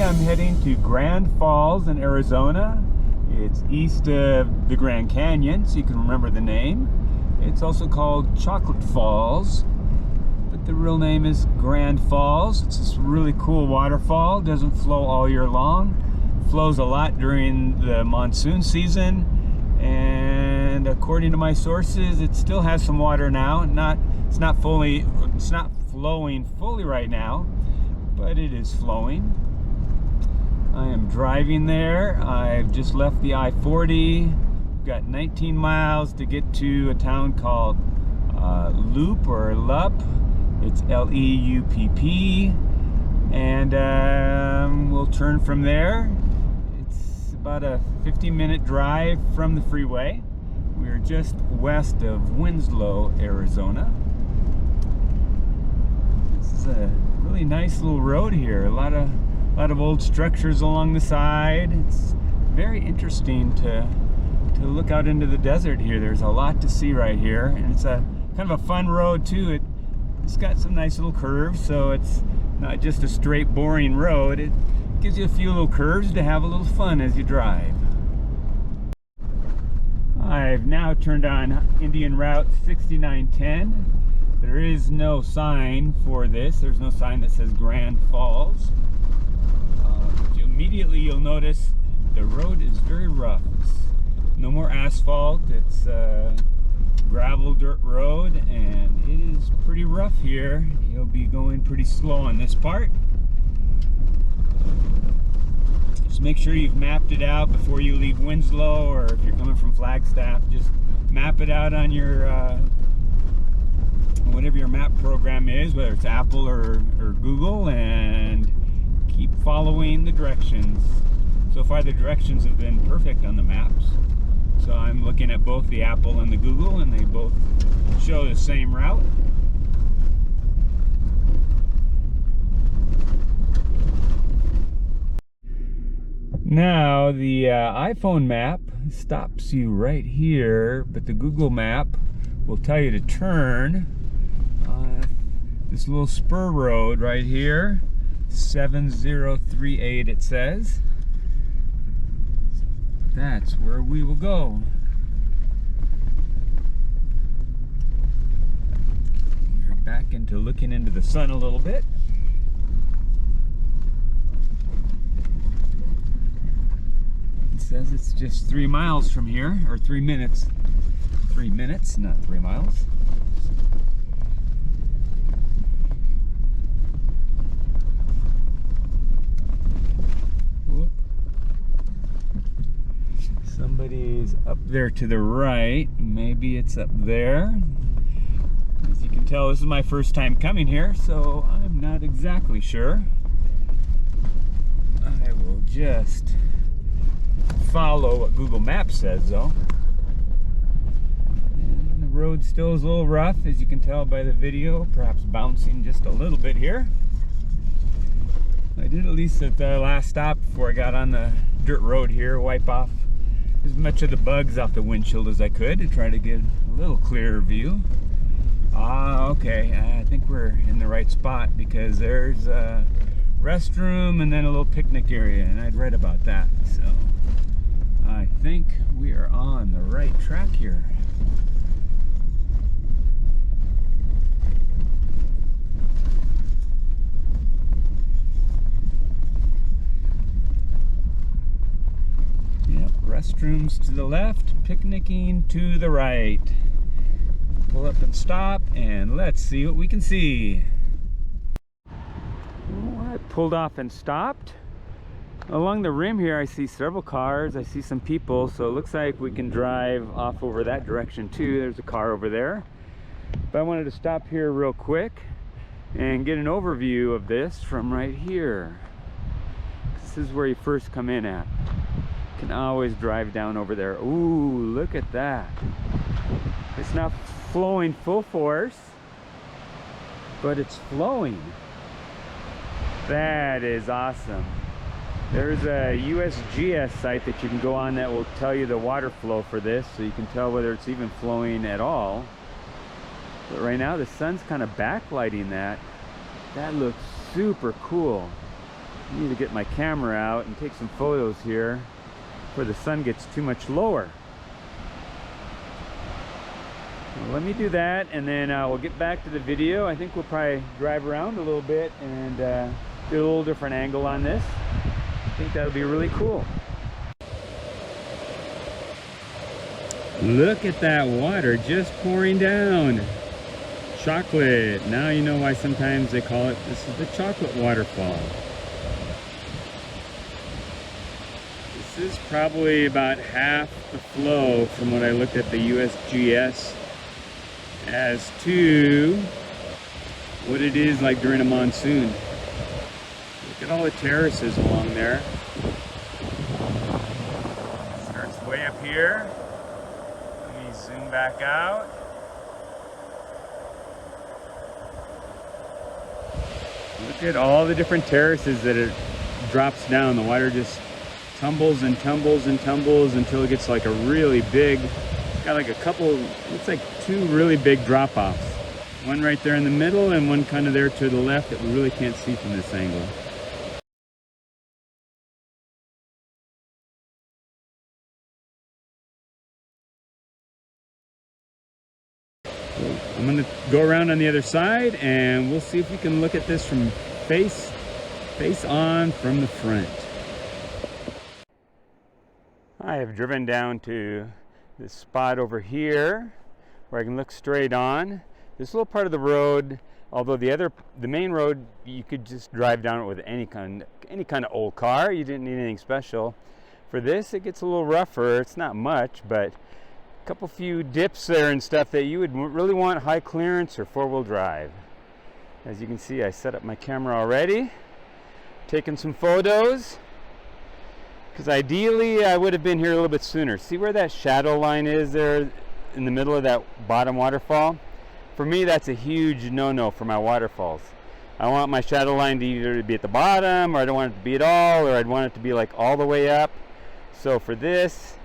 I'm heading to Grand Falls in Arizona. It's east of the Grand Canyon, so you can remember the name. It's also called Chocolate Falls, but the real name is Grand Falls. It's this really cool waterfall. It doesn't flow all year long. It flows a lot during the monsoon season, and according to my sources, it still has some water now. It's not flowing fully right now, but it is flowing. I am driving there. I've just left the I-40. We've got 19 miles to get to a town called Loop or Lupp. It's L-E-U-P-P, and we'll turn from there. It's about a 50-minute drive from the freeway. We're just west of Winslow, Arizona. This is a really nice little road here. A lot of old structures along the side. It's very interesting to look out into the desert here. There's a lot to see right here, and it's a kind of a fun road too. It's got some nice little curves, so it's not just a straight boring road. It gives you a few little curves to have a little fun as you drive. I've now turned on Indian Route 6910. There is no sign for this. There's no sign that says Grand Falls. Immediately you'll notice the road is very rough. It's no more asphalt. It's a gravel dirt road, and it is pretty rough here. You'll be going pretty slow on this part. Just make sure you've mapped it out before you leave Winslow, or if you're coming from Flagstaff, just map it out on your whatever your map program is, whether it's Apple or Google, and keep following the directions. So far the directions have been perfect on the maps. So I'm looking at both the Apple and the Google, and they both show the same route. Now the iPhone map stops you right here, but the Google map will tell you to turn this little spur road right here. 7038 it says. That's where we will go. We're back into looking into the sun a little bit. It says it's just 3 miles from here, or 3 minutes. 3 minutes, not 3 miles. Somebody's up there to the right. Maybe it's up there. As you can tell, this is my first time coming here, so I'm not exactly sure. I will just follow what Google Maps says, though. And the road still is a little rough, as you can tell by the video, perhaps bouncing just a little bit here. I did, at least at the last stop before I got on the dirt road here, wipe off as much of the bugs off the windshield as I could to try to get a little clearer view. Okay, I think we're in the right spot, because there's a restroom and then a little picnic area, and I'd read about that, so I think we are on the right track here. Restrooms to the left, picnicking to the right. Pull up and stop, and let's see what we can see. Well, I pulled off and stopped. Along the rim here I see several cars, I see some people, so it looks like we can drive off over that direction too. There's a car over there. But I wanted to stop here real quick and get an overview of this from right here. This is where you first come in at. Can always drive down over there. Ooh, look at that. It's not flowing full force, but it's flowing. That is awesome. There's a USGS site that you can go on that will tell you the water flow for this, so you can tell whether it's even flowing at all. But right now the sun's kind of backlighting that. That looks super cool. I need to get my camera out and take some photos here before the sun gets too much lower. Well, let me do that, and then we'll get back to the video. I think we'll probably drive around a little bit and do a little different angle on this. I think that'll be really cool. Look at that water just pouring down. Chocolate. Now you know why sometimes they call it, this is the chocolate waterfall. This is probably about half the flow from what I looked at the USGS as to what it is like during a monsoon. Look at all the terraces along there. Starts way up here. Let me zoom back out. Look at all the different terraces that it drops down. The water just tumbles and tumbles and tumbles until it gets like a really big, got like a couple, looks like two really big drop-offs. One right there in the middle and one kind of there to the left that we really can't see from this angle. I'm going to go around on the other side and we'll see if we can look at this from face on from the front. I have driven down to this spot over here where I can look straight on. This little part of the road, although the main road, you could just drive down it with any kind of old car. You didn't need anything special. For this, it gets a little rougher. It's not much, but a couple few dips there and stuff that you would really want high clearance or four-wheel drive. As you can see, I set up my camera already, taking some photos. Because ideally, I would have been here a little bit sooner. See where that shadow line is there in the middle of that bottom waterfall? For me, that's a huge no-no for my waterfalls. I want my shadow line to either be at the bottom, or I don't want it to be at all, or I'd want it to be like all the way up. So for this,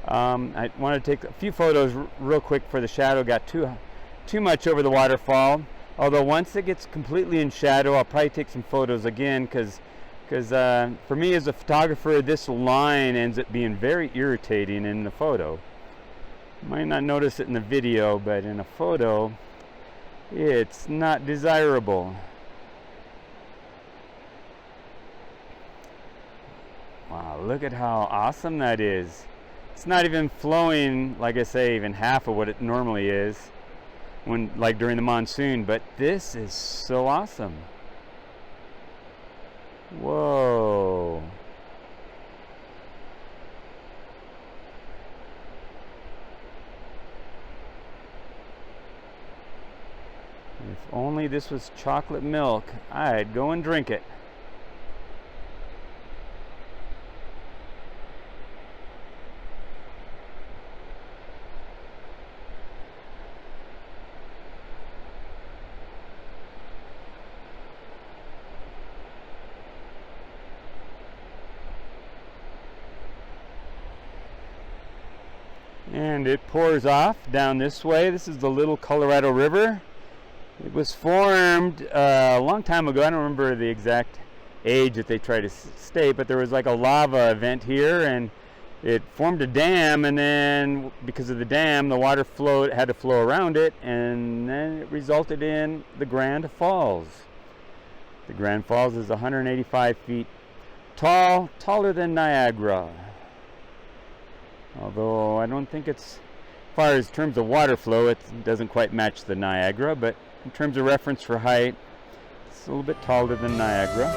I wanted to take a few photos real quick for the shadow got too much over the waterfall. Although once it gets completely in shadow, I'll probably take some photos again, because for me as a photographer, this line ends up being very irritating in the photo. You might not notice it in the video, but in a photo, it's not desirable. Wow, look at how awesome that is. It's not even flowing, like I say, even half of what it normally is when, like during the monsoon, but this is so awesome. Whoa. If only this was chocolate milk, I'd go and drink it. And it pours off down this way. This is the Little Colorado River. It was formed a long time ago. I don't remember the exact age that they try to state, but there was like a lava event here, and it formed a dam, and then because of the dam, the water had to flow around it, and then it resulted in the Grand Falls. The Grand Falls is 185 feet tall, taller than Niagara. Although I don't think it's, as far as terms of water flow, it doesn't quite match the Niagara, but in terms of reference for height, it's a little bit taller than Niagara.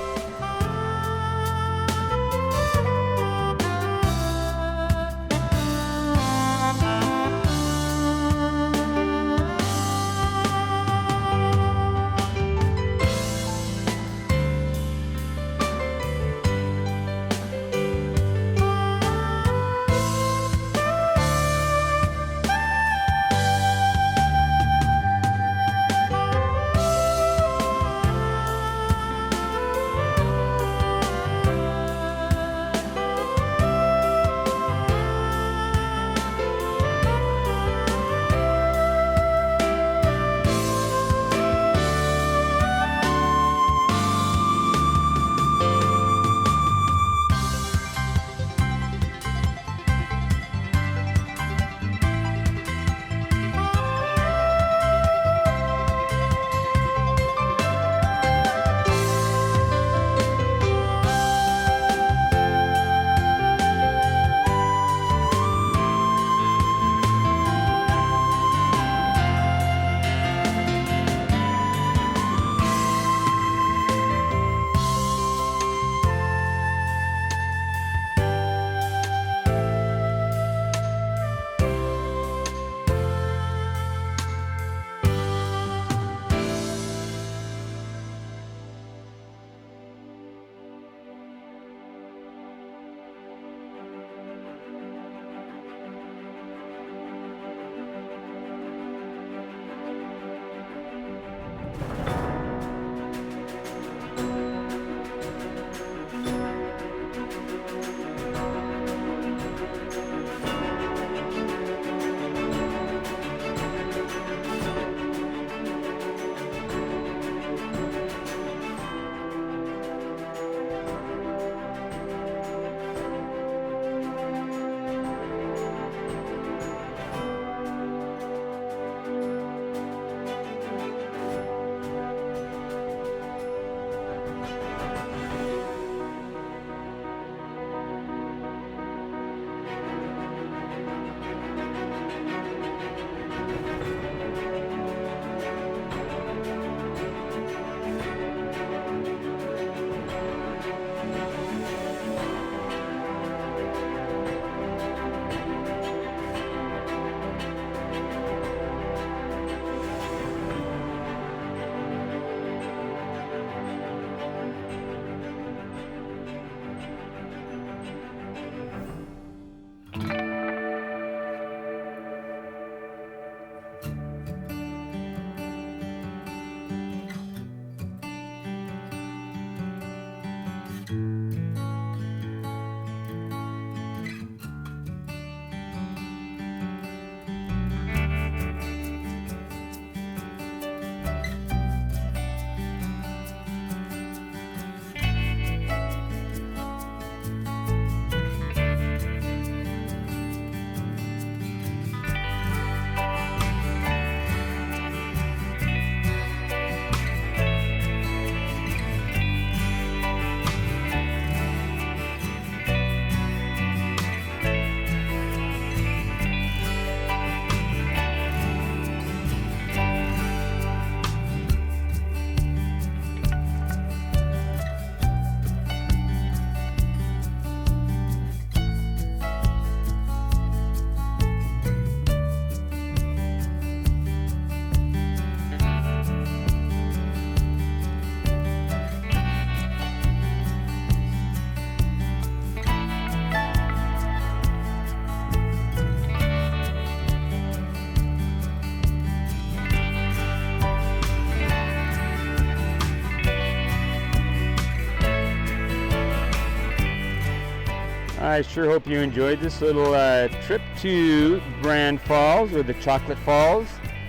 I sure hope you enjoyed this little trip to Grand Falls, or the Chocolate Falls.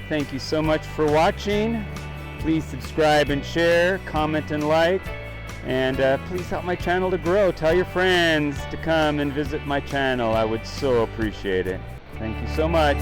Thank you so much for watching. Please subscribe and share, comment and like, and please help my channel to grow. Tell your friends to come and visit my channel. I would so appreciate it. Thank you so much.